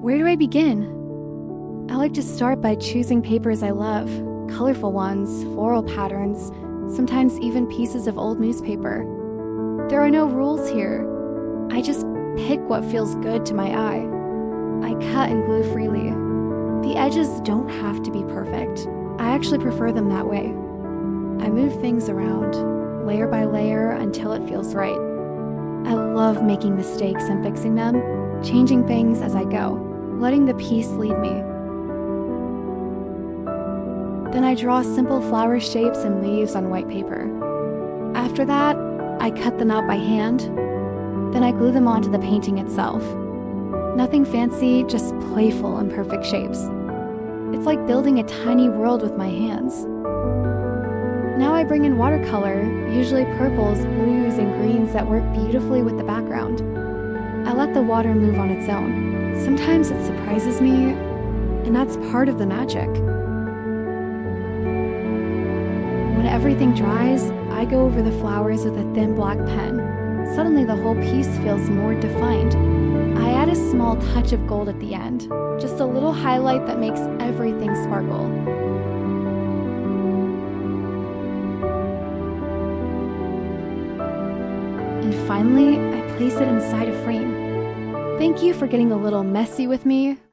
Where do I begin? I like to start by choosing papers I love, colorful ones, floral patterns, sometimes even pieces of old newspaper. There are no rules here. I just pick what feels good to my eye. I cut and glue freely. The edges don't have to be perfect. I actually prefer them that way. I move things around, layer by layer, until it feels right. I love making mistakes and fixing them, changing things as I go, letting the piece lead me. Then I draw simple flower shapes and leaves on white paper. After that, I cut them out by hand. Then I glue them onto the painting itself. Nothing fancy, just playful and perfect shapes. It's like building a tiny world with my hands. Now I bring in watercolor, usually purples, blues, and greens that work beautifully with the background. I let the water move on its own. Sometimes it surprises me, and that's part of the magic. When everything dries, I go over the flowers with a thin black pen. Suddenly the whole piece feels more defined. I add a small touch of gold at the end, just a little highlight that makes everything sparkle. And finally, I place it inside a frame. Thank you for getting a little messy with me.